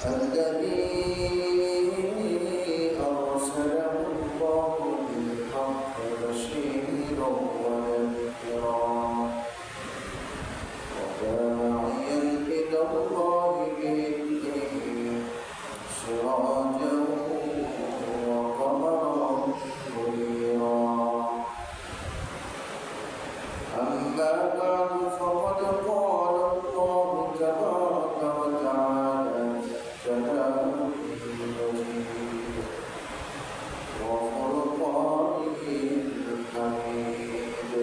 الذي أرسله الله بالحق بشيرا ونذيرا وداعيا إلى الله بإذنه سراجا وقمرا منيرا أما بعد فقد قال الله تبارك وتعالى كلامه المجيد وفرقانه الحميد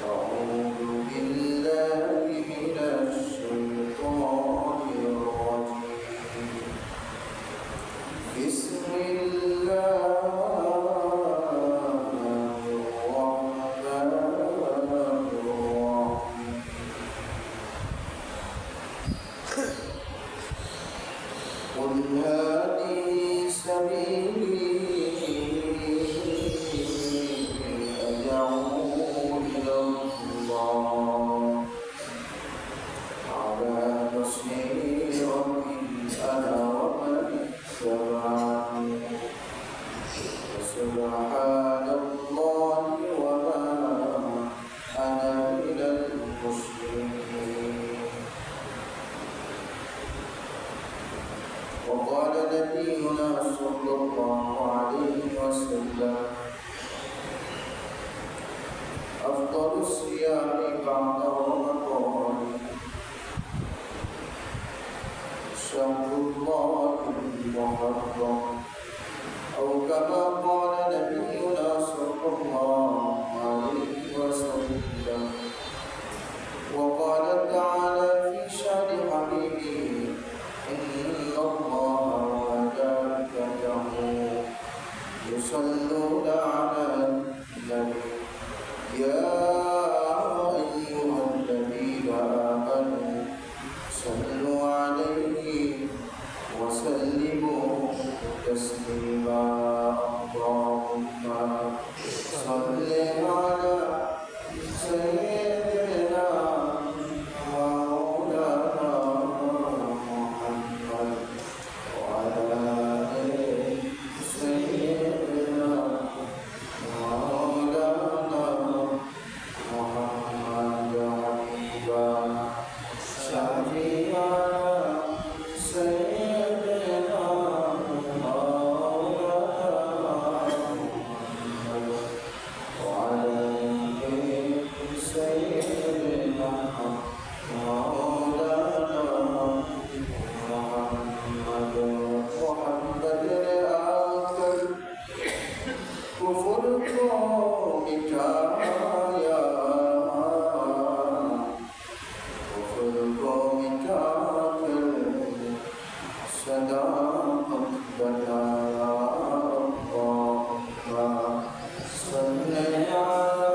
أعوذ بالله من الشيطان الرجيم بسم الله قل هذه سبيلي أدعو إلى الله على بصيرة أنا ومن اتبعني وسبحان الله وما أنا من المشركين. وقال نبينا صلى الله عليه وسلم أفضل الصيام بعد رمضان شهر الله المحرم أو كما قال نبينا صلى الله عليه وسلم. وقال تعالى في شأن حبيبه إن الله وملائكته يصلون على النبي يا أيها الذين آمنوا صلوا عليه وسلموا تسليما. اللهم صل على سيدنا مولانا محمد وعلى آل سيدنا مولانا محمد حبيبا شفيعا سيدنا مولانا محمد وعلى آل سيدنا مولانا محمد محمد آخر كفر کو مٹایا کفر کو مٹا کر صداقت بنایا. اللهم صل على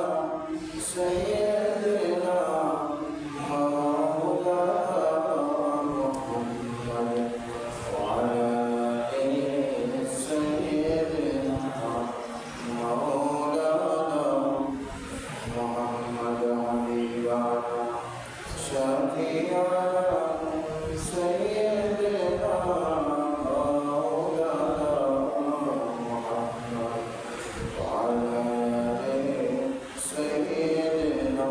سيدنا مولانا محمد وعلى آل سيدنا مولانا محمد حبيبا شفيعا سيدنا مولانا محمد وعلى آل سيدنا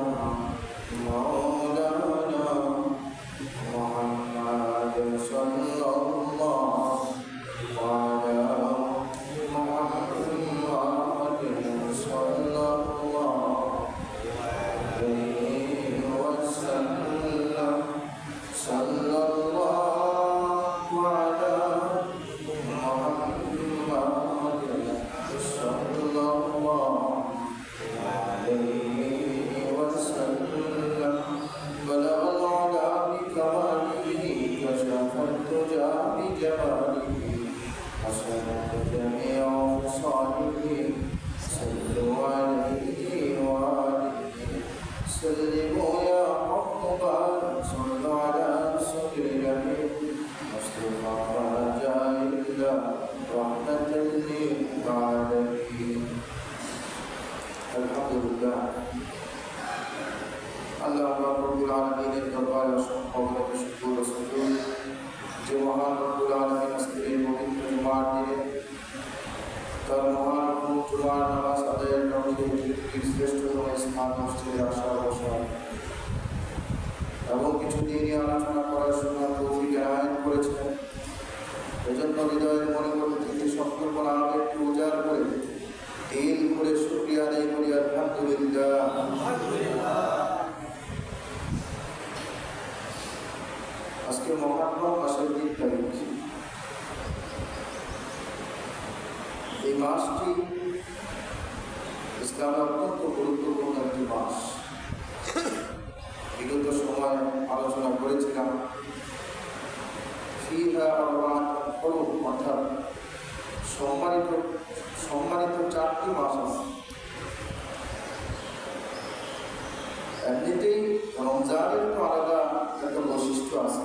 مولانا محمد صلى الله على محمد صلى الله عليه وسلم. صلى الله على محمد صلى الله عليه وسلم. بلغ العلا بكماله كشف الدجى بجماله حسنت جميع خصاله صلوا عليه وآله سلموا يا حبان صلوا على سر الجميل مصطفى رجاء الله رحمة للعالمين. الحمد لله আল্লাহ রাব্বুল আলামিনের দরবারে অসংখ্য শুকর ও সুজুদ যে মহান মুহররম মাসের 3 তারিখ। এই মাসটি ইসলামের অত্যন্ত গুরুত্বপূর্ণ একটি মাস। বিগত সময় আলোচনা করেছিলাম ফিহা আরবাআতুন হুরুম, অর্থাৎ সম্মানিত 4টি মাস আছে। এমনিতেই রমজানের তো আলাদা একটা বৈশিষ্ট্য আছে,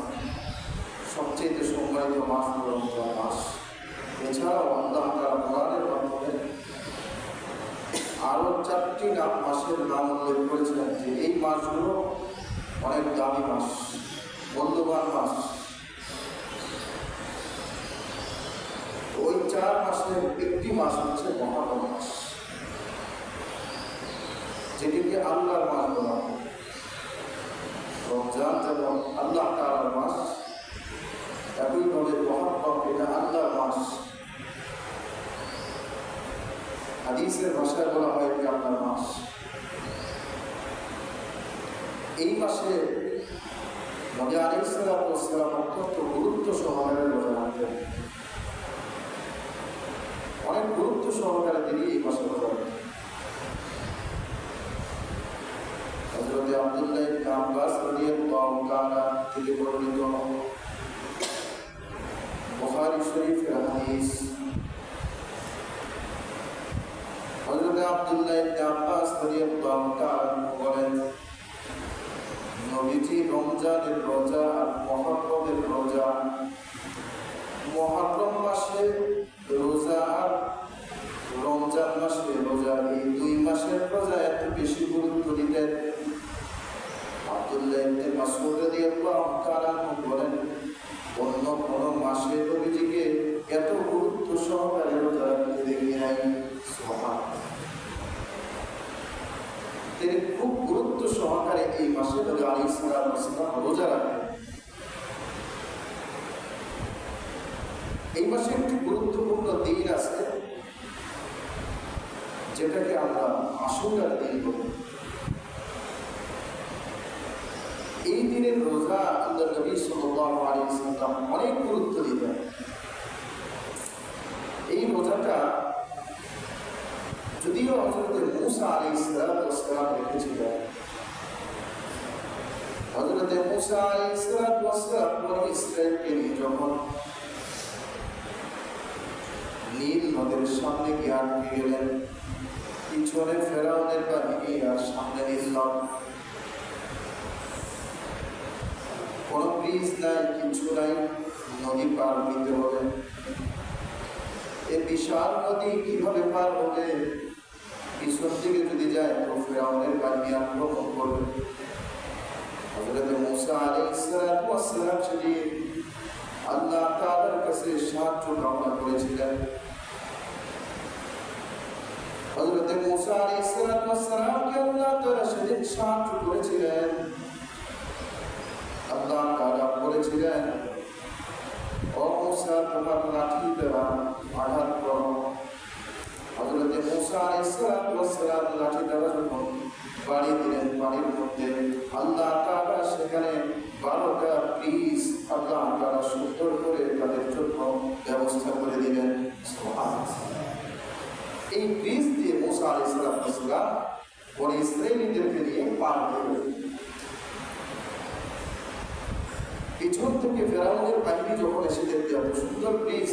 সবচেয়ে সম্মানিত মাস হল রমজান মাস। এছাড়াও আল্লাহ তাআলা কোরআনের মাধ্যমে আরো 4টি মাসের নাম উল্লেখ করেছিলেন যে এই মাসগুলো অনেক দামি মাস, মূল্যবান মাস। ওই 4 মাসের একটি মাস হচ্ছে মুহররম মাস, যেটিকে আল্লাহর মাস বলা হয়। রমজান যেমন আল্লাহ তাআলার মাস, একইভাবে মুহররম এটা আল্লাহর মাস। হাদিসের ভাষায় বলা হয় এটি আল্লাহর মাস। এই মাসে নবী আলাইহিস সালাতু ওয়াস সালাম অত্যন্ত গুরুত্ব সহকারে রোজা রাখতেন। অনেক গুরুত্ব সহকারে তিনি এই মাসে রোজা রাখতেন। হযরত আব্দুল্লাহ ইবনে আব্বাস রাদিয়াল্লাহু তাআলা থেকে বর্ণিত বুখারী শরীফের হাদিস। হযরত আব্দুল্লাহ ইবনে আব্বাস রাদিয়াল্লাহু তাআলা বলেন, নবীজি রমজানের রোজা আর মুহররমের রোজা, মুহররম মাসে রোজা আর রমজান মাসে রোজা, এই 2 মাসের রোজা এত বেশি গুরুত্ব দিতেন। আব্দুল্লাহ ইবনে মাসউদ রাদিয়াল্লাহু তাআলা বলেন, অন্য কোন মাসে নবীজিকে এত গুরুত্ব সহকারে রোজা রাখতে দেখি নাই। সুবহানাল্লাহ। তিনি খুব গুরুত্ব সহকারে এই মাসে নবী আলাইহিস সালাতু ওয়াস সালাম রোজা রাখেন। এই মাসে একটি গুরুত্বপূর্ণ দিন আছে, যেটাকে আমরা আশুরার দিন বলি। এই দিনের রোজা আল্লাহ নবী সাল্লাল্লাহু আলাইহি ওয়াসাল্লাম অনেক গুরুত্ব দিতেন। এই রোজাটা যদিও হযরত মূসা আলাইহিস সালাম রেখেছিলেন। হযরত মূসা আলাইহিস সালাম বনি ইসরাঈলকে নিয়ে যখন নীল নদের সামনে গিয়ে আটকে গেলেন, পিছনে ফেরাউনের বাহিনী আর সামনে নীল নদ, কোনো ব্রিজ নাই, কিছু নাই, নদী পার হইতে হবে। এই বিশাল নদী কিভাবে পার হবে? পিছন দিকে যদি যায় তো ফেরাউনের বাহিনী আক্রমণ করবে। হযরত মূসা আলাইহিস সালাম সেটি আল্লাহ তাআলার কাছে সাহায্য কামনা করেছিলেন। হযরত মূসা আলাইহিস সালামকে আল্লাহ তাআলা সেদিন সাহায্য করেছিলেন। আল্লাহ তাআলা বলেছিলেন, ও মূসা, তোমার লাঠি দ্বারা আঘাত করো। হযরত মূসা আলাইহিস সালাম লাঠি দ্বারা যখন বাড়ি দিলেন পানির মধ্যে, আল্লাহ তাআলা সেখানে 12টা ব্রিজ আল্লাহ তাআলা সুন্দর করে তাদের জন্য ব্যবস্থা করে দিলেন। সুবহানাল্লাহ। এই ব্রিজ দিয়ে মূসা আলাইহিস সালাম বনি ইসরাঈলীদেরকে নিয়ে পার হলেন। পিছন থেকে ফেরাউনের বাহিনী যখন এসে দেখতে এত সুন্দর ব্রিজ,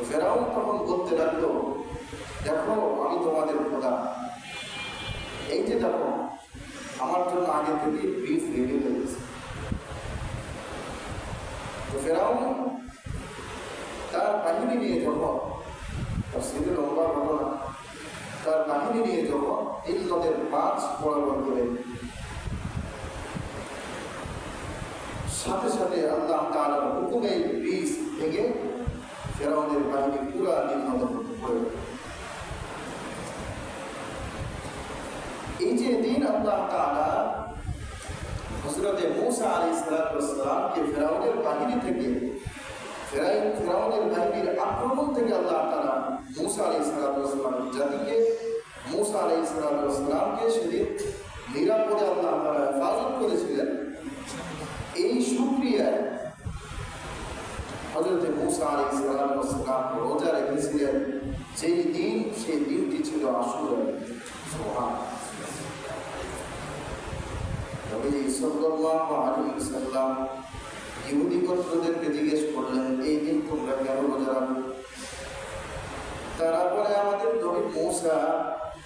ফেরাউন তখন বলতে লাগলো, দেখো আমি তোমাদের খোদা, এই যে দেখো আমার জন্য আগে থেকে ব্রিজ রেডি হয়েছে। তো ফেরাউন তার বাহিনী নিয়ে যখন, সেটা লম্বা ঘটনা, তার বাহিনী নিয়ে যখন নীল নদের মাঝ বরাবর করে, সাথে সাথে আল্লাহ তাআলার হুকুমে ব্রিজ ভেঙে ফেরাউনের বাহিনী পুরা নীল নদের মধ্যে পড়ে গেল। এই যে দিন আল্লাহ তাআলা হযরত মূসা আলাইহিস সালামকে ফেরাউনের বাহিনী থেকে, ফেরাউনের বাহিনীর আক্রমণ থেকে আল্লাহ তাআলা মূসা আলাইহিস সালামের জাতিকে, মূসা আলাইহিস সালামকে সেদিন নিরাপদে আল্লাহ তাআলা হেফাজত করেছিলেন। এই শুকরিয়ায় হযরত মুসা আলাইহিস সালাম রোজা রেখেছিলেন যেই দিন, সেই দিনটি ছিল আশুরা। সুবহানাল্লাহ। নবী সাল্লাল্লাহু আলাইহি ওয়াসাল্লাম ইহুদি গোত্রদেরকে জিজ্ঞেস করলেন, এই দিন তোমরা কেন রোজা রাখো? তারা বলে, আমাদের নবী মুসা,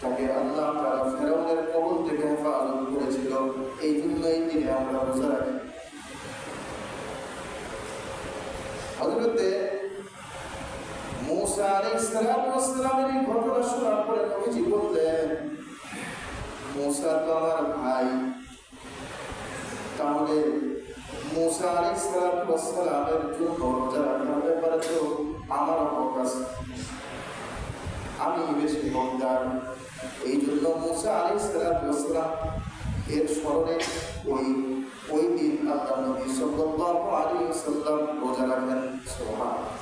তাকে আল্লাহ তাআলা ফেরাউনের কবল থেকে হেফাজত করেছিল, এই জন্য এই দিনে আমরা রোজা রাখি। হযরত মুসা আলাইহিস সালামের এই ঘটনা শোনার পরে নবীজি বললেন, মুসা তো আমার ভাই, তাহলে মুসা আলাইহিস সালামের জন্য রোজা রাখার ব্যাপারে তো আমার হক আছে, আমি বেশি হকদার। এই জন্য মুসা আলাইহিস সালাম এর স্মরণে ওই দিন আল্লাহ নবী সাল্লাল্লাহু আলাইহি ওয়াসাল্লাম রোজা রাখেন। সুবহানাল্লাহ।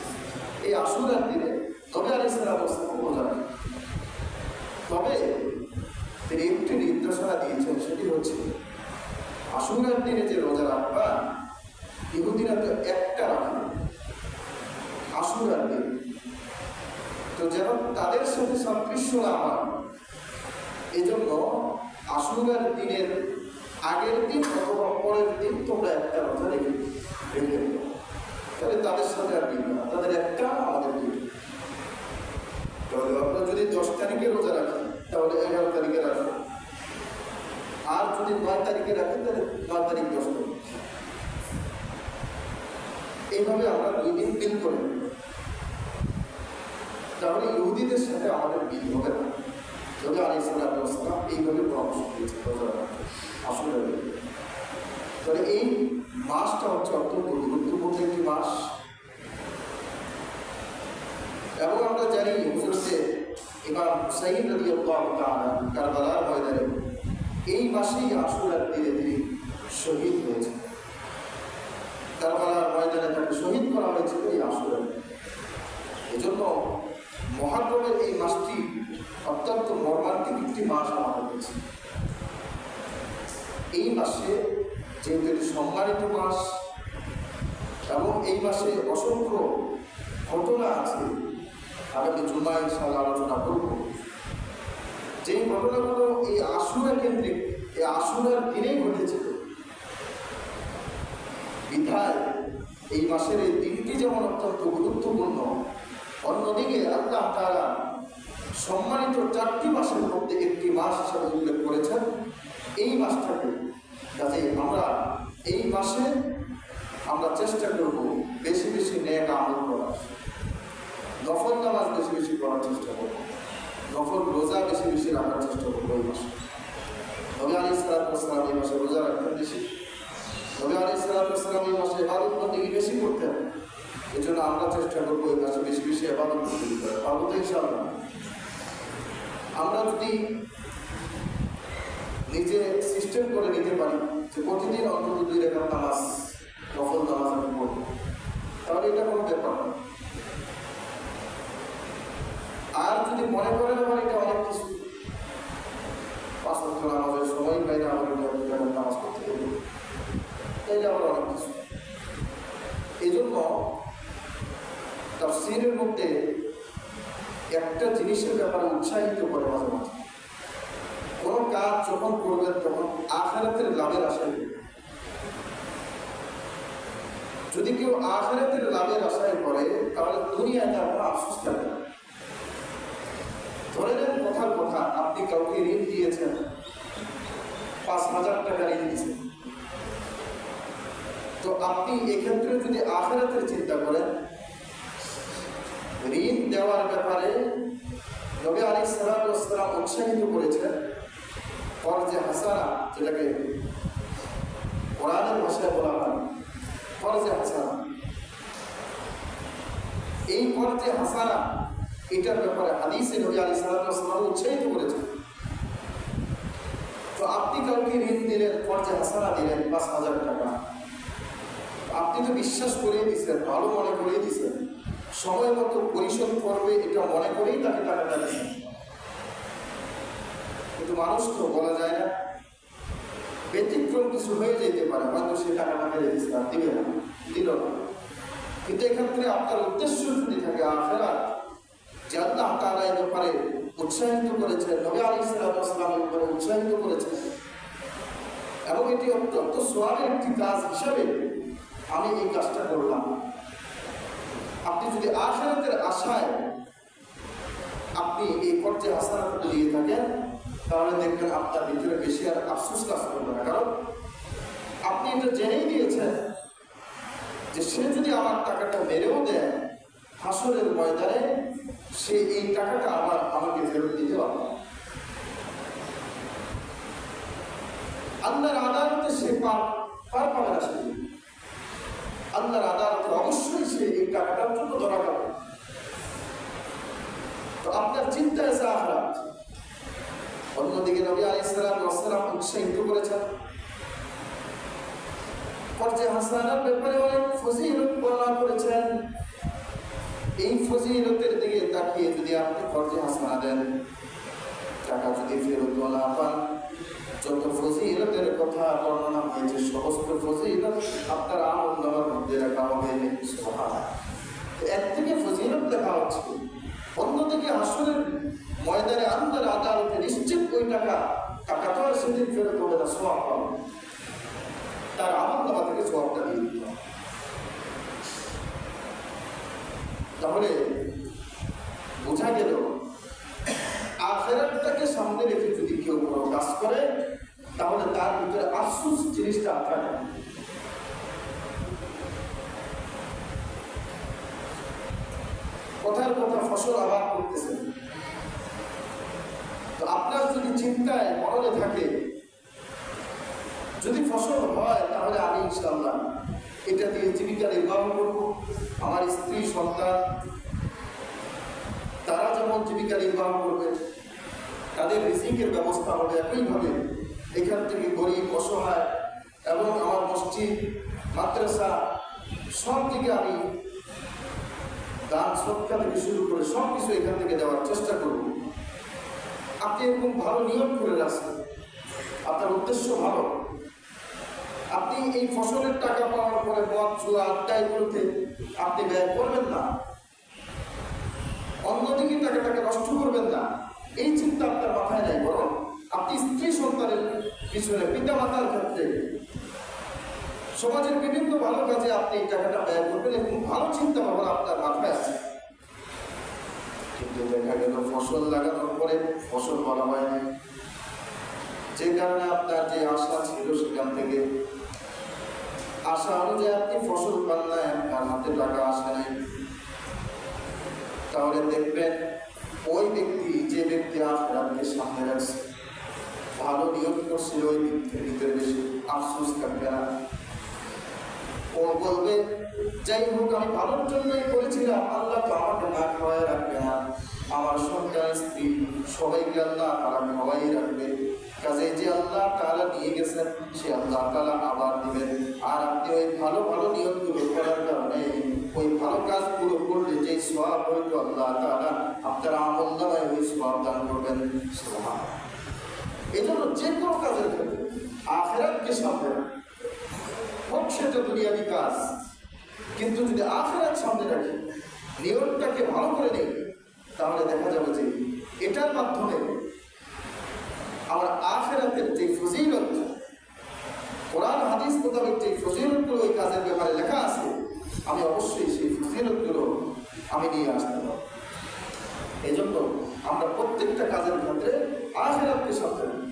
এই আশুরার দিনে নবী আলাইহিস সালাম রোজা রাখেন। তবে তিনি একটি নির্দেশনা দিয়েছেন, সেটি হচ্ছে আশুরার দিনে যে রোজা রাখবা, ইহুদিরা তো একটা রাখে আশুরার দিন, তো যেন তাদের সাথে সাদৃশ্য না হয়, এজন্য আশুরার দিনের আগের দিন অথবা পরের দিন তোমরা একটা রোজা রেখে দেবো, তাহলে তাদের সাথে আর দিন না, তাদের একটা, আমাদের দিন। তাহলে আপনারা যদি 10 তারিখে রোজা রাখেন তাহলে 11 তারিখে রাখেন, আর যদি 9 তারিখে রাখেন তাহলে 9 তারিখ 10 তারিখ, এইভাবে আমরা 2 দিন মিল করে, তাহলে ইহুদিদের সাথে আমাদের মিল হবে না। নবী আলাইহিস সালাম এইভাবে পরামর্শ দিয়েছেন রোজা রাখতে আসলে। তাহলে এই মাসটা হচ্ছে অত্যন্ত গুরুত্বপূর্ণ একটি মাস, এবং আমরা জানি হযরত ইমাম হুসাইন রাদিয়াল্লাহু তাআলা কারবালার ময়দানে এই মাসেই আশুরার দিনে তিনি শহীদ হয়েছেন। কারবালার ময়দানে তাকে শহীদ করা হয়েছিল এই আশুরার। এজন্য মুহররমের এই মাসটি অত্যন্ত মর্মান্তিক একটি মাস আমাদের কাছে। এই মাসে যেহেতু এটি সম্মানিত মাস এবং এই মাসে অসংখ্য ঘটনা আছে, আগামী জুমায় ইনশাআল্লাহ আলোচনা করব। যেই ঘটনাগুলো এই আশুরা কেন্দ্রিক, এই আশুরার দিনেই ঘটেছিল, বিধায় এই মাসের এই দিনটি যেমন অত্যন্ত গুরুত্বপূর্ণ, অন্যদিকে আল্লাহ তাআলা সম্মানিত 4টি মাসের মধ্যে একটি মাস হিসাবে উল্লেখ করেছেন এই মাসটাকে। কাজে আমরা এই মাসে আমরা চেষ্টা করব বেশি বেশি নেক আমল করার, নফল নামাজ বেশি বেশি করার চেষ্টা করব, নফল রোজা বেশি বেশি রাখার চেষ্টা করবো এই মাসে। নবী আলাইহিস সালাম এই মাসে রোজা রাখতেন বেশি, নবী আলাইহিস সালাম এই মাসে ইবাদত বন্দেগী বেশি করতেন। এই জন্য আমরা চেষ্টা করবো এই মাসে বেশি বেশি ইবাদত বন্দেগী করার, পারবো তো ইনশাআল্লাহ। আমরা যদি নিজে সিস্টেম করে নিতে পারি যে প্রতিদিন অন্তত 2 রাকাত নামাজ, নফল নামাজ আমি পড়ব, তাহলে এটা কোনো ব্যাপার না। আর যদি মনে করেন আমার এটা অনেক কিছু, 5 ওয়াক্ত নামাজের সময় পাই না, আমার এটা নামাজ পড়তে হবে, তাইলে আবার অনেক কিছু। এই জন্য তাফসীরের মধ্যে একটা জিনিসের ব্যাপারে উৎসাহিত করে মাঝে মাঝে, কোনো কাজ যখন করবেন তখন আখিরাতের লাভের আশায় করবেন। যদি কেউ আখিরাতের লাভের আশায় করে তাহলে দুনিয়ায় তার কোনো আফসোস থাকে না। ধরে নেন কথার কথা, আপনি কাউকে ঋণ দিয়েছেন, 5,000 টাকা ঋণ দিয়েছেন, তো আপনি এক্ষেত্রে যদি আখিরাতের চিন্তা করেন, ঋণ দেওয়ার ব্যাপারে নবী আলাইহিস সালাম উৎসাহিত করেছেন ফরজে হাসানা, যেটাকে কোরআনের ভাষায় বলা হয় ফরজে হাসানা। এই ফরজে হাসানা এটার ব্যাপারে হাদিসে নবী আলাইহিস সালাম উৎসাহিত করেছেন। তো আপনি কাউকে ঋণ দিলেন, ফরজে হাসানা দিলেন 5,000 টাকা, আপনি তো বিশ্বাস করেই দিচ্ছেন, ভালো মনে করেই দিচ্ছেন, সময় মতো পরিশোধ করবে এটা মনে করেই তাকে টাকাটা দিচ্ছেন। কিন্তু মানুষ তো বলা যায় না, ব্যতিক্রম কিছু হয়ে যেতে পারে, হয়তো সে টাকাটা মেরে দিচ্ছে আর দিবে না, দিল না। কিন্তু এক্ষেত্রে আপনার উদ্দেশ্য যদি থাকে আখিরাত, যে আল্লাহ তাআলা এই ব্যাপারে উৎসাহিত করেছেন, নবী আলাইহিস সালাম এই ব্যাপারে উৎসাহিত করেছেন, এবং এটি অত্যন্ত সওয়াবের একটি কাজ হিসাবে আমি এই কাজটা করলাম। আপনি যদি আখিরাতের আশায় আপনি এই পর্যায়ে হাসানাত দিয়ে থাকেন, তাহলে দেখবেন আপনার ভিতরে বেশি আর আফসোস কাজ করবে না। কারণ আপনি এটা জেনেই দিয়েছেন যে সে যদি আমার টাকাটা মেরেও দেয়, হাসরের ময়দানে সে এই টাকাটা আবার আমাকে ফেরত দিতে পারবে। আল্লাহর আদালতে সে পার পাবে না, সে আল্লাহর আদালতে অবশ্যই সে এই টাকাটার জন্য ধরা পাবে। তো আপনার চিন্তা আছে আখিরাত। অন্যদিকে নবী আলাইহিস সালাম উৎসাহিত করেছেন, পর্যায়ে হাসানার ব্যাপারে অনেক ফজিলত বর্ণনা করেছেন। এই ফজিলতের দিকে তাকিয়ে যদি আপনি পর্যায়ে হাসানা দেন, টাকা যদি ফেরত না পান, যত ফজিলতের কথা বর্ণনা হয়েছে সমস্ত ফজিলত আপনার আমলনামার মধ্যে রাখা হবে। সুবহানাল্লাহ। এর থেকে ফজিলত দেখা হচ্ছে। অন্যদিকে হাসরের ময়দানে আল্লাহর আদালতে নিশ্চিত ওই টাকা তো আর সেদিন ফেরত হবে না, সওয়াব পাবে, তার আমলনামা থেকে সওয়াবটা দিয়ে দিতে হবে। তাহলে বোঝা গেল আখিরাতটাকে সামনে রেখে যদি কেউ কোনো কাজ করে, তাহলে তার ভিতরে আফসোস জিনিসটা থাকে। কথার কথা ফসল আবাদ করতেছেন, তো আপনার যদি চিন্তায় মরণে থাকে, যদি ফসল হয় তাহলে আমি ইনশাআল্লাহ এটা দিয়ে জীবিকা নির্বাহ করব, আমার স্ত্রী সন্তান তারা যেমন জীবিকা নির্বাহ করবে, তাদের রিজিকের ব্যবস্থা হবে। একইভাবে এখান থেকে গরিব অসহায় এবং আমার মসজিদ মাদ্রাসা সব দিকে আমি দান সদকা থেকে শুরু করে সব কিছু এখান থেকে দেওয়ার চেষ্টা করব। আপনি এরকম ভালো নিয়ম করে রাখছেন, আপনার উদ্দেশ্য ভালো। আপনি এই ফসলের টাকা পাওয়ার পরে মদ জুয়া আড্ডাইগুলোতে আপনি ব্যয় করবেন না, অন্যদিকে টাকাটাকে নষ্ট করবেন না, এই চিন্তা আপনার মাথায় নাই। বরং আপনি স্ত্রী সন্তানের পিছনে, পিতা মাতার ক্ষেত্রে, সমাজের বিভিন্ন ভালো কাজে আপনি এই টাকাটা ব্যয় করবেন, এবং ভালো চিন্তা ভাবনা আপনার মাথায় আছে। কিন্তু দেখা গেল ফসল লাগানোর পরে ফসল বলা হয় না, যে কারণে আপনার যে আশা ছিল সেখান থেকে আশা অনুযায়ী আপনি ফসল পান না, আপনার হাতে টাকা আসে নাই, তাহলে দেখবেন ওই ব্যক্তি, যে ব্যক্তি আখিরাতকে সামনে রাখছে, ভালো নিয়ত করছিল, ওই ব্যক্তির ভিতরে বেশি আফসোস থাকবে না। ও বলবে, যাই হোক আমি ভালোর জন্যই করেছিলাম, আল্লাহ তো আমাকে না খাওয়াই রাখবে না, আমার সন্তান স্ত্রী সবাইকে আল্লাহ তাআলা খাওয়াই রাখবে, কাজে যে আল্লাহ তাআলা নিয়ে গেছেন সে আল্লাহ তাআলা আবার দিবেন। আর আপনি ওই ভালো ভালো নিয়মগুলো করার কারণে, ওই ভালো কাজগুলো করলে যে সওয়াব হইতো আল্লাহ তাআলা আপনার আমলনামায় ওই সওয়াব দান করবেন। সুবহানাল্লাহ। এজন্য যে কোনো কাজের ক্ষেত্রে আখিরাতকে সামনে রাখুন, হোক সেটা দুনিয়াবি কাজ, কিন্তু যদি আখিরাত সামনে রাখি, নিয়মটাকে ভালো করে নেই, তাহলে দেখা যাবে যে এটার মাধ্যমে আমার আখিরাতের যে ফজিলত, কোরআন হাদিস মোতাবেক যে ফজিলতগুলো ওই কাজের ব্যাপারে লেখা আছে, আমি অবশ্যই সেই ফজিলতগুলো আমি নিয়ে আসতে পারব। এই জন্য আমরা প্রত্যেকটা কাজের ক্ষেত্রে আখিরাতকে সামনে রাখি।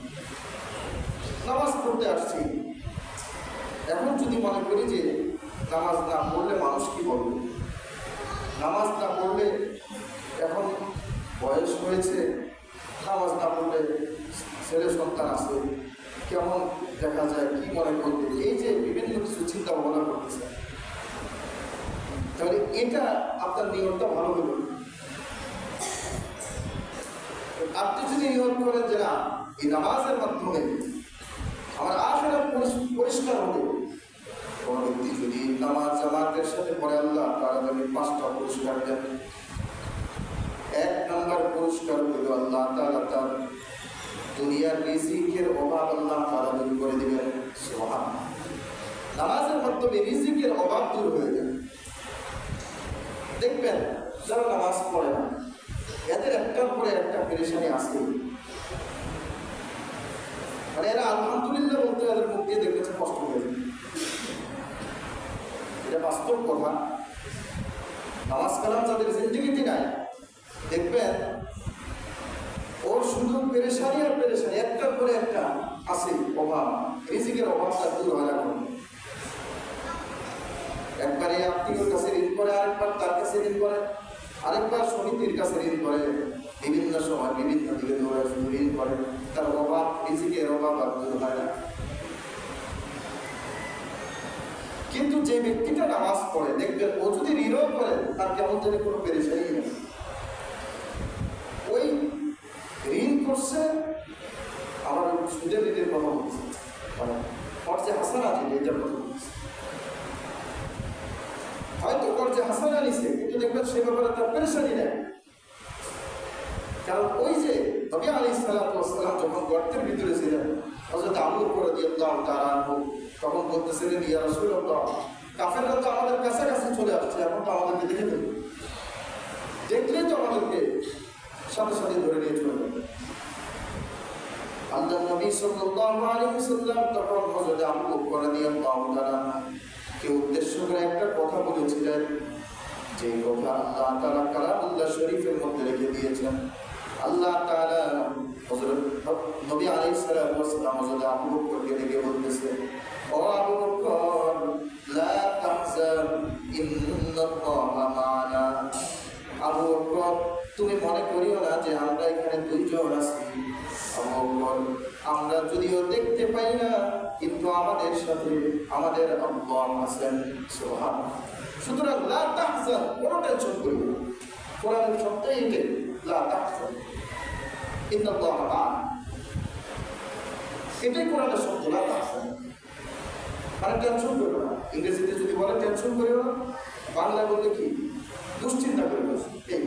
নামাজ পড়তে আসছি, এখন যদি মনে করি যে নামাজ না পড়লে মানুষ কি বলবে, নামাজ না পড়লে এখন বয়স হয়েছে, নামাজ না পড়লে ছেলে সন্তান আছে, কেমন দেখা যায়, কি মনে করবে, এই যে বিভিন্ন কিছু চিন্তা ভাবনা করতেছে, তাহলে এটা আপনার নিয়মটা ভালো হলো। আপনি যদি নিয়ম করেন যে না, এই নামাজের মাধ্যমে আমার আখিরাত পরিষ্কার হবে, কোন ব্যক্তি যদি নামাজ জামাতের সাথে পড়ে, আল্লাহ তাআলা তাকে 5টা পুরস্কার দেন। 1 নম্বর পুরস্কার হলো আল্লাহ তাআলা তার দুনিয়ার রিজিকের অভাব আল্লাহ তাআলা দূর করে দিবেন। সুবহানাল্লাহ। নামাজের মাধ্যমে রিজিকের অভাব দূর হয়ে যায়। দেখবেন যারা নামাজ পড়ে না এদের একটার পরে একটা পেরেশানি আছে, মানে এরা আলহামদুলিল্লাহ বলতে এদের মুখ দিয়ে দেখতেছে কষ্ট হয়ে যায়। এটা বাস্তব কথা। নামাজ কালাম যাদের জিন্দেগিতে নাই দেখবেন ওর শুধু পেরেশানি আর পেরেশানি, একটার পরে একটা আছে অভাব, রিজিকের অভাবটা দূর হয় না। একবারে আত্মীয়র কাছে ঋণ করে, আরেকবার তার কাছে ঋণ করে, আরেকবার সমিতির কাছে ঋণ করে, বিভিন্ন সময় বিভিন্ন দিকে দৌড়ে শুধু ঋণ করে, তার অভাব রিজিকের অভাব আর দূর হয় না। কিন্তু যে ব্যক্তিটা নামাজ পড়ে দেখবেন ও যদি ঋণও করে তার কেমন জানি কোনো পেরেশানি নেই। ওই ঋণ করছে আবার সুদের ঋণের কথা বলছে, মানে কর্জে হাসানা যেটা এটার কথা বলছে। হয়তো কর্জে হাসানা নিছে কিন্তু দেখবেন সে ব্যাপারে তার পেরেশানি নেই। কারণ ওই যে নবী আলাইহিস সালাতু ওয়াস সালাম যখন গর্তের ভিতরে ছিলেন, হযরত আবু বকর রাদিয়াল্লাহু তাআলা তখন বলতেছিলেন, ইয়া রাসূলুল্লাহ, কাফেররা তো আমাদের কাছাকাছি চলে আসছে, এখন তো আমাদেরকে দেখে ফেলবে, দেখলেই তো আমাদেরকে সাথে সাথে ধরে নিয়ে চলে যাবে। আল্লাহ নবী সাল্লাল্লাহু আলাইহি ওয়াসাল্লাম তখন হযরত আবু বকর রাদিয়াল্লাহু তাআলা কে উদ্দেশ্য করে একটা কথা বলেছিলেন, যে কথা আল্লাহ তাআলা কালামুল্লাহ শরীফের মধ্যে রেখে দিয়েছেন। আল্লাহ তাআলা হযরত নবী আলাইহিস সালাতু ওয়াস সালাম হযরত আবু বকরকে ডেকে বলতেছে, ও আবু বকর, লা তাহজান ইন্নাল্লাহা মা'ানা। আবু বকর, তুমি মনে করিও না যে আমরা এখানে দুইজন আছি। আবু বকর, আমরা যদিও দেখতে পাই না কিন্তু আমাদের সাথে আমাদের আল্লাহ আছেন। সুবহানাল্লাহ। সুতরাং লা তাহজান, কোনো টেনশন করিও না। কোরআনের শব্দই এটাই, লা তাহজান ইন্নাল্লাহা মা'ানা। এটাই কোরআনের শব্দ, লা তাহজান, মানে টেনশন করো না। ইংরেজিতে যদি বলে টেনশন করিও না, বাংলায় বললে কি দুশ্চিন্তা করিও না, এই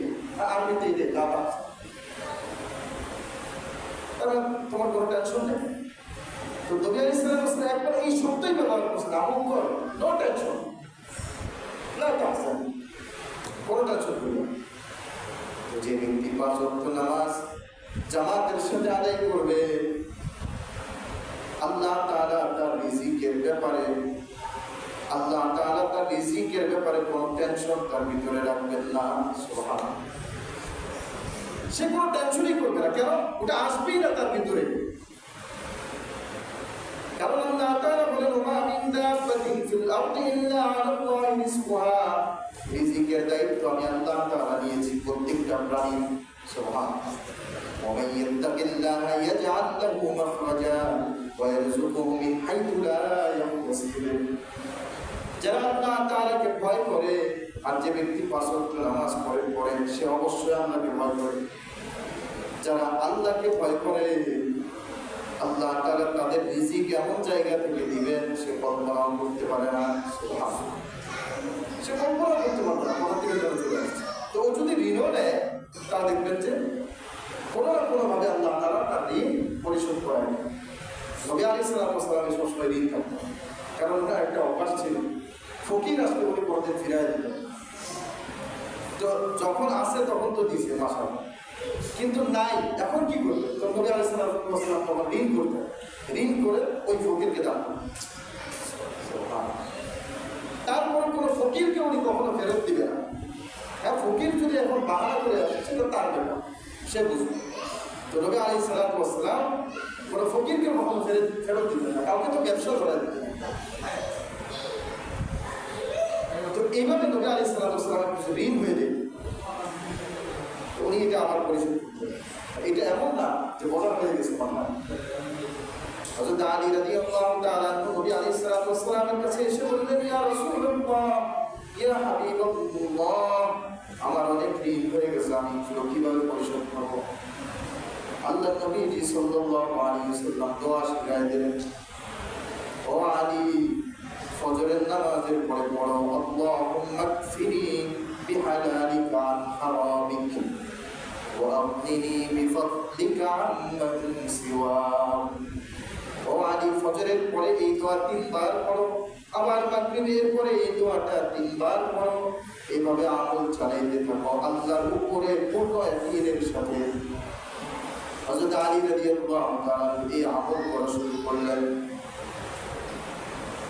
আরবিতে এটাই লা তাহজান, কারণ তোমার কোনো টেনশন নেই। তো নবী আলাইহিস সালাতু ওয়াস সালাম একবার এই শব্দই ব্যবহার করছেন, আবু বকর, নো টেনশন, লা তাহজান, কোনো টেনশন করিও না। তো যে ব্যক্তি 5 ওয়াক্ত নামাজ জামাতের সাথে আদায় করবে, আল্লাহ তাআলা তার রিজিকের ব্যাপারে কোনো টেনশন তার ভিতরে রাখবেন না। সুবহানাল্লাহ। সে কোনো টেনশনই করবে না, কেন? ওটা আসবেই না তার ভিতরে। কারণ আল্লাহ তাআলা বলেন, ওয়া মিন দাব্বাতিন ফিল আরদি ইল্লা আলাল্লাহি রিজকুহা। রিজিকের দায়িত্ব আমি আল্লাহ তাআলা নিয়েছি প্রত্যেকটা প্রাণীর। সুবহানাল্লাহ। ওয়া মান ইয়াত্তাকিল্লাহা ইয়াজআল লাহু মাখরাজা ওয়া ইয়ারযুকুহু মিন হাইথু লা ইয়াহতাসিব। যারা আল্লাহ তাআলাকে ভয় করে, আর যে ব্যক্তি 5 ওয়াক্ত নামাজ পড়ে সে অবশ্যই আল্লাহকে ভয় করে। যারা আল্লাহকে ভয় করে আল্লাহ তাআলা তাদের রিজিক এমন জায়গা থেকে দিবেন সে কল্পনাও করতে পারে না। সে কল্পনা করতে পারবে না, কোথা থেকে চলে আসছে। তো ও যদি ঋণও নেয় তা দেখবেন যে কোনো না কোনোভাবে আল্লাহ তাআলা তার ঋণ পরিশোধ করেন। নবী আলাইহিস সালাতু ওয়াস সালামের সবসময় ঋণ থাকতো, কারণ ওনার একটা অভ্যাস ছিল, ফকির আসলে উনি পথে ফিরাই দিতেন। তো যখন আসে তখন তো দিছে মাশাআল্লাহ, কিন্তু নাই এখন কি করবে? তো নবী আলাইহিস সালাতু ওয়াস সালাম তখন ঋণ করতেন, ঋণ করে ওই ফকিরকে দান করতেন। তারপর কোনো ফকিরকে উনি কখনো ফেরত দিবে না। হ্যাঁ, ফকির যদি এখন বাহানা করে আসে সেটা তার ব্যাপার, সে বুঝবে। তো নবী আলাইহিস সালাতু ওয়াস সালাম কোনো ফকিরকে কখনো ফেরত দিবেন না, কাউকে তো ব্যবসা ধরা দিবেন না। তো এইভাবে নবী আলাইহিস সালাতু ওয়াস সালামের কিছু ঋণ হয়ে যায়, উনি এটা আবার পরিশোধ করতেন। এটা এমন না যে বোঝা হয়ে গেছে মাথা। হযরত আলী রাদিয়াল্লাহু তাআলা নবী আলাইহিস সালাতু ওয়াস সালামের কাছে এসে বললেন, ইয়া রাসূলুল্লাহ, ইয়া হাবিবাল্লাহ, আমার অনেক ঋণ হয়ে গেছে, আমি কিভাবে পরিশোধ করব? আল্লাহ নবী সাল্লাল্লাহু আলাইহি ওয়াসাল্লাম দোয়া শিখায় দিলেন, ও আলী, ফজরের নামাজের পরে পড়ো, আল্লাহুম্মা কফিনি বিহালালিকা আন হারামিক ওয়া আগনিনি বিফদলিকা আম্মান সিওয়াক। ও আলী ফজরের পরে এই দোয়া 3 বার পড়ো, আবার মাগরিবের পরে এই দোয়াটা 3 বার পড়ো। এভাবে আমল চালাইতে থাকো আল্লাহর উপরে পূর্ণ ইয়াকিনের সাথে। হযরত আলী রাদিয়াল্লাহু তাআলা এই আমল করা শুরু করলেন।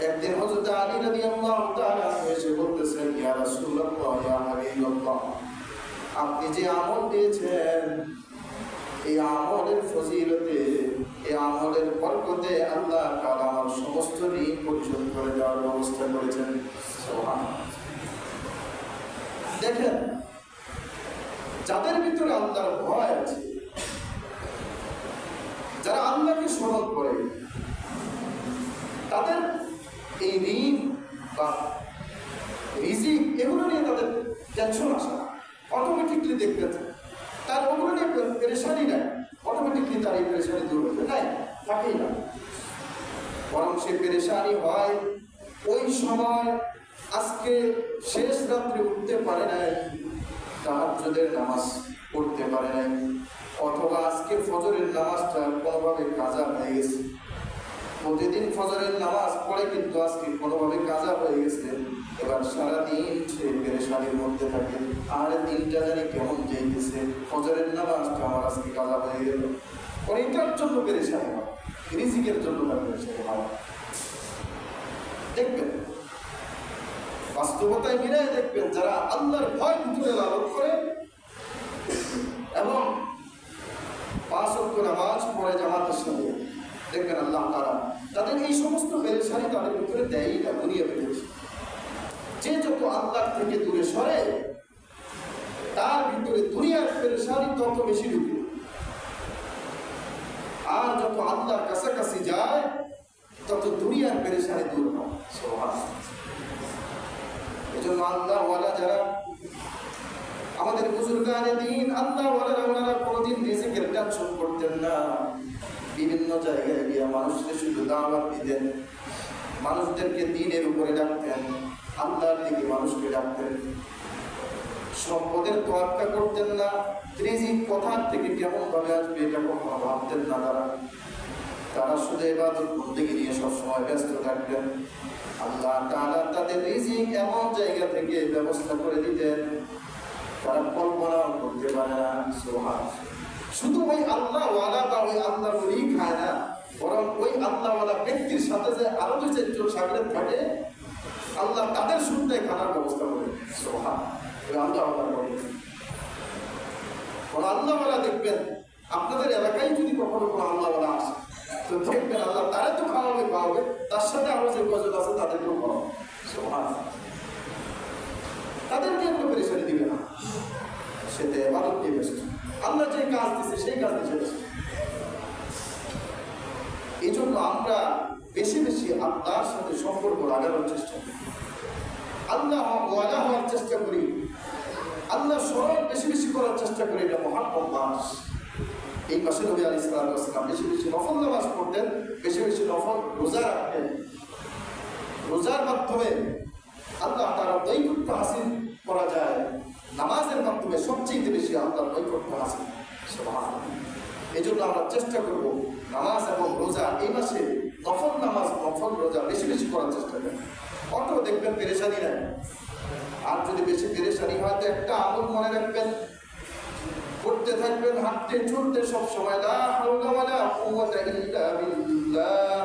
একদিন হযরত আলী রাদিয়াল্লাহু তাআলা এসে বলতেছেন, ইয়া রাসূলুল্লাহ, ইয়া হাবিবাল্লাহ, আপনি যে আমল দিয়েছেন এই আমলের ফজিলতে, এই আমলের বরকতে আল্লাহ তাআলা আমার সমস্ত ঋণ পরিশোধ করে দেওয়ার ব্যবস্থা করেছেন। সুবহানাল্লাহ। দেখেন, যাদের ভিতরে আল্লাহর ভয় আছে, যারা আল্লাহকে স্মরণ করে, তাদের এই ঋণ বা রিজিক এগুলো নিয়ে তাদের টেনশন আসে না। অটোমেটিকলি দেখবেন তার ওগুলো নিয়ে পেরেশানি নাই, অটোমেটিকলি তার এই পেরেশানি দূর হয়ে যায়, থাকেই না। বরং সে পেরেশানি হয় ওই সময়, আজকে শেষ রাত্রে উঠতে পারে নাই, তাহাজ্জুদের নামাজ পড়তে পারে নাই, অথবা আজকে ফজরের নামাজটা কোনোভাবে কাজা হয়ে গেছে। প্রতিদিন ফজরের নামাজ পড়ে কিন্তু আজকে কোনোভাবে কাজা হয়ে গেছে। এবার সারাদিন সে পেরেশানির মধ্যে থাকে, আর দিনটা জানি কেমন যাইতেছে, ফজরের নামাজটা আমার আজকে কাজা হয়ে গেল। এটার জন্য পেরেশানি হয়, রিজিকের জন্য তার পেরেশানি হয়। দেখবেন, বাস্তবতায় মিলাই দেখবেন, যারা আল্লাহর ভয় ভিতরে লালন করে এবং 5 ওয়াক্ত নামাজ পড়ে জামাতের সাথে, দেখবেন আল্লাহ তাআলা তাদের এই সমস্ত পেরেশানি তাদের ভিতরে দেয়ই না, দুনিয়া পেরেছে। যে যত আল্লাহ থেকে দূরে সরে, তার ভিতরে দুনিয়ার পেরেশানি তত বেশি ঢুকে, আর যত আল্লাহর কাছাকাছি যায় তত দুনিয়ার পেরেশানি দূর হয়। সুবহানাল্লাহ। এজন্য আল্লাহ ওয়ালা যারা আমাদের বুজুর্গানে দ্বীন, আল্লাহ ওয়ালারা, ওনারা কোনোদিন রিজিকের টেনশন করতেন না। বিভিন্ন জায়গায় গিয়ে মানুষকে শুধু দাওয়াত দিতেন, মানুষদেরকে দ্বীনের উপরে ডাকতেন, আল্লাহর দিকে মানুষকে ডাকতেন। সম্পদের তোয়াক্কা করতেন না, রিজিক কোথার থেকে কেমন ভাবে আসবে এটা কখনো ভাবতেন না। তারা শুধু ইবাদত বন্দেগী নিয়ে সবসময় ব্যস্ত থাকতেন। আল্লাহ তাআলা তাদের রিজিক এমন জায়গা থেকে ব্যবস্থা করে দিতেন তারা কল্পনা করতে পারে না। সুবহানাল্লাহ। শুধু ওই আল্লাহ ওয়ালা বা ওই আল্লাহ ওলি খায় না, বরং ওই আল্লাহ ওয়ালা ব্যক্তির সাথে যে আরো যে 4 জন সাগরেদ থাকে, আল্লাহ তাদের শুনতে খানার ব্যবস্থা করে। সুবহানাল্লাহ। ওই আল্লাহ ওয়ালা করে। কোন আল্লাহ ওয়ালা দেখবেন আপনাদের এলাকায় যদি কখনো কোনো আল্লাহ ওয়ালা আসে, তো দেখবেন আল্লাহ তারা তো খাওয়াবে, তার সাথে আরো যে কজন আছে তাদেরকেও খাওয়াবে। সুবহানাল্লাহ। তাদেরকে কোনো পেরেশানি দিবে না, সেটা ইবাদত নিয়ে ব্যস্ত, আল্লাহ যে কাজ দিচ্ছে সেই কাজ দিচ্ছে ব্যস্ত। এই জন্য আমরা বেশি বেশি আল্লাহর সাথে সম্পর্ক লাগানোর চেষ্টা করি, আল্লাহ ওয়ালা হওয়ার চেষ্টা করি, আল্লাহ স্মরণ বেশি বেশি করার চেষ্টা করি। এটা মহান মাস। এই মাসে নবী আলাইহিস সালাতু ওয়াস সালাম বেশি বেশি নফল নামাজ পড়তেন, বেশি বেশি নফল রোজা রাখতেন। রোজার মাধ্যমে আল্লাহ তাআলা নৈকট্য হাসিল করা যায়, নামাজের মাধ্যমে সবচেয়ে বেশি আল্লাহর নৈকট্য হাসিল। সুবহানাল্লাহ। এই জন্য আমরা চেষ্টা করব নামাজ এবং রোজা এই মাসে নফল নামাজ, নফল রোজা বেশি বেশি করার চেষ্টা করি। অত দেখবেন পেরেশানি নাই। আর যদি বেশি পেরেশানি হয় তো একটা আমল মনে রাখবেন, করতে থাকবেন, হাঁটতে চলতে সব সময় লা হাওলা ওয়ালা কুওয়াতা ইল্লা বিল্লাহ,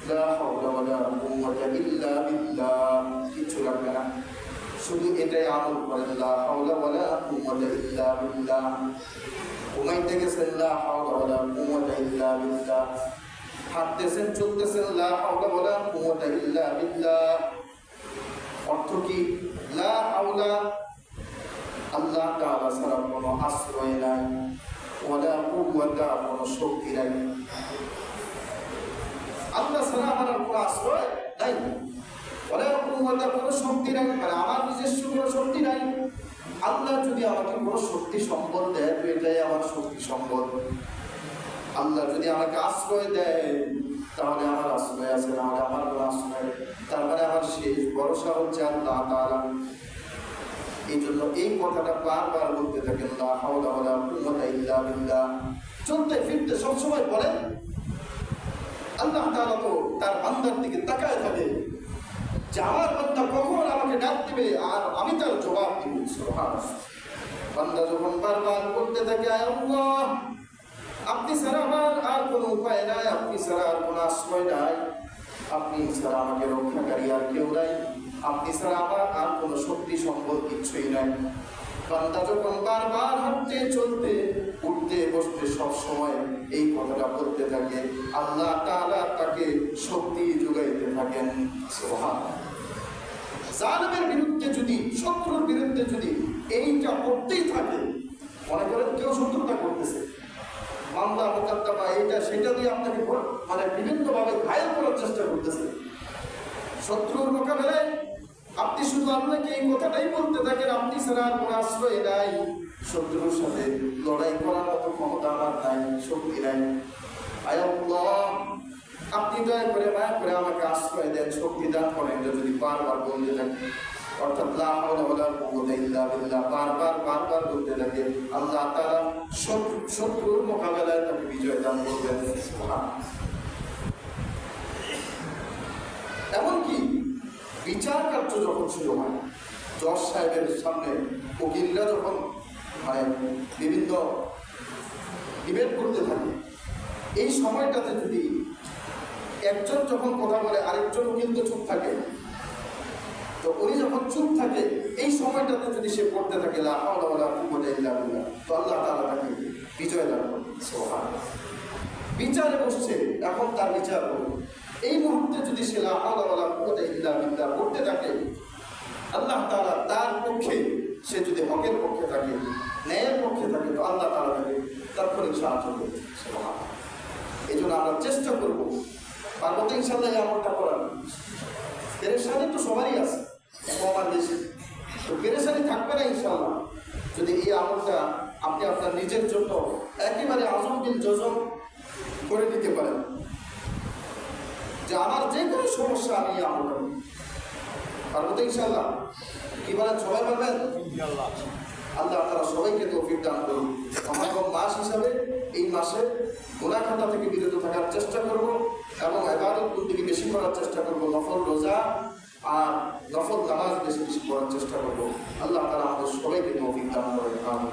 লা হাওলা ওয়ালা কুওয়াতা ইল্লা বিল্লাহ, কিছু লাগবে না, শুধু এটাই আমল করেন, লা হাওলা ওয়ালা কুওয়াতা ইল্লা বিল্লাহ। ঘুমাইতে গেছেন, লা হাওলা ওয়ালা কুওয়াতা ইল্লা বিল্লাহ। হাঁটতেছেন চলতেছেন, লা হাওলা ওয়ালা কুওয়াতা ইল্লা বিল্লাহ। অর্থ কি? লা হাওলা, আল্লাহ তাআলা ছাড়া কোনো আশ্রয় নাই, ওয়ালা কুওয়াতা, কোনো শক্তি নাই। আল্লাহ ছাড়া আমার কোনো আশ্রয় নাই, ওয়ালা কুওয়াতা, কোনো শক্তি নাই, মানে আমার নিজস্ব কোনো শক্তি নাই। আল্লাহ যদি আমাকে কোনো শক্তি সম্পদ দেয় তো এটাই আমার শক্তি সম্পদ। আল্লাহ যদি আমাকে আশ্রয় দেয় তাহলে আমার আশ্রয় আছে, নাহলে আমার কোনো আশ্রয়। তার মানে আমার শেষ ভরসা হচ্ছে আল্লাহ তাআলা। এই জন্য এই কথাটা বারবার বলতে থাকেন, লা হাওলা ওয়ালা কুওয়াতা ইল্লা বিল্লাহ। চলতে ফিরতে সবসময় বলেন, আল্লাহ তাআলা তো তার বান্দার দিকে তাকায় থাকে যে আমার বান্দা কখন আমাকে ডাক দিবে আর আমি তার জবাব দিব। সুবহানাল্লাহ। বান্দা যখন বারবার করতে থাকে আয় আল্লাহ, আপনি ছাড়া আমার আর কোনো উপায় নাই, আপনি ছাড়া আর কোনো আশ্রয় নাই, আপনি ছাড়া আমাকে রক্ষাকারী আর কেউ নাই, আপনি ছাড়া আমার আর কোনো শক্তি সম্বল কিছুই নাই। বান্দা যখন বারবার হাঁটতে চলতে উঠতে বসতে সব সময় এই কথাটা বলতে থাকে, আল্লাহ তাআলা তাকে শক্তি যোগাইতে থাকেন। সুবহানাল্লাহ। জালিমের বিরুদ্ধে যদি, শত্রুর বিরুদ্ধে যদি এইটা করতেই থাকে, মনে করেন কেউ শত্রুতা করতেছে, মামলা মোকদ্দমা এইটা সেটা দিয়ে আপনাকে মানে বিভিন্নভাবে ঘায়েল করার চেষ্টা করতেছে, শত্রুর মোকাবেলায় আপনি শুধু আপনাকে এই কথাটাই বলতে থাকেন, আপনি ছাড়া আর কোনো আশ্রয় নাই, শত্রুর সাথে লড়াই করার মতো ক্ষমতা আমার নাই, শক্তি নাই, আয় আল্লাহ আপনি দয়া করে মায়া করে আমাকে আশ্রয় দেন, শক্তি দান করেন। যদি বারবার বলতে থাকে, অর্থাৎ লা হাওলা ওয়ালা কুওয়াতা ইল্লা বিল্লাহ বারবার বলতে থাকে, আল্লাহ তাআলা শত্রুর মোকাবেলায় তাকে বিজয় দান করবেন। এমনকি বিচার কার্য যখন শুরু হয়, জজ সাহেবের সামনে উকিলরা যখন মানে বিভিন্ন ডিবেট করতে থাকে, এই সময়টাতে যদি একজন যখন কথা বলে আরেকজন উকিল তো চুপ থাকে, তো উনি যখন চুপ থাকে এই সময়টাতে যদি সে পড়তে থাকে লা হাওলা ওয়ালা কুওয়াতা ইল্লা বিল্লাহ, তো আল্লাহ তাআলা তাকে বিজয় দান করবেন। সুবহানাল্লাহ। বিচারে বসছে, এখন তার বিচার হবে, এই মুহূর্তে যদি সে লা হাওলা ওয়ালা কুওয়াতা ইল্লা বিল্লাহ পড়তে থাকে, আল্লাহ তাআলা তার পক্ষে, সে যদি হকের পক্ষে থাকে, ন্যায়ের পক্ষে থাকে, তো আল্লাহ তাআলা তাকে তাৎক্ষণিক সাহায্য করবেন। সুবহানাল্লাহ। এই জন্য আমরা চেষ্টা করব, পারবো তো ইনশাআল্লাহ এই আমলটা করার। পেরেশানি তো সবারই আছে, কম আর বেশি, তো পেরেশানি থাকবে না ইনশাআল্লাহ যদি এই আমলটা আপনি আপনার নিজের জন্য একেবারে আজম বিল জজম করে দিতে পারেন, যে আমার যে কোনো সমস্যা আমি এই আমলটা করি। পারবো তো ইনশাআল্লাহ? কি বলেন, সবাই পারবেন? আল্লাহ তাআলা সবাইকে তৌফিক দান করুন। আমাদের মাস হিসাবে এই মাসে গুনাহ খাতা থেকে বিরত থাকার চেষ্টা করব এবং ইবাদত বন্দেগী বেশি করার চেষ্টা করব, নফল রোজা আর নফল নামাজ বেশি বেশি করার চেষ্টা করব। আল্লাহ তাআলা আমাদের সবাইকে তৌফিক দান করেন। আমিন।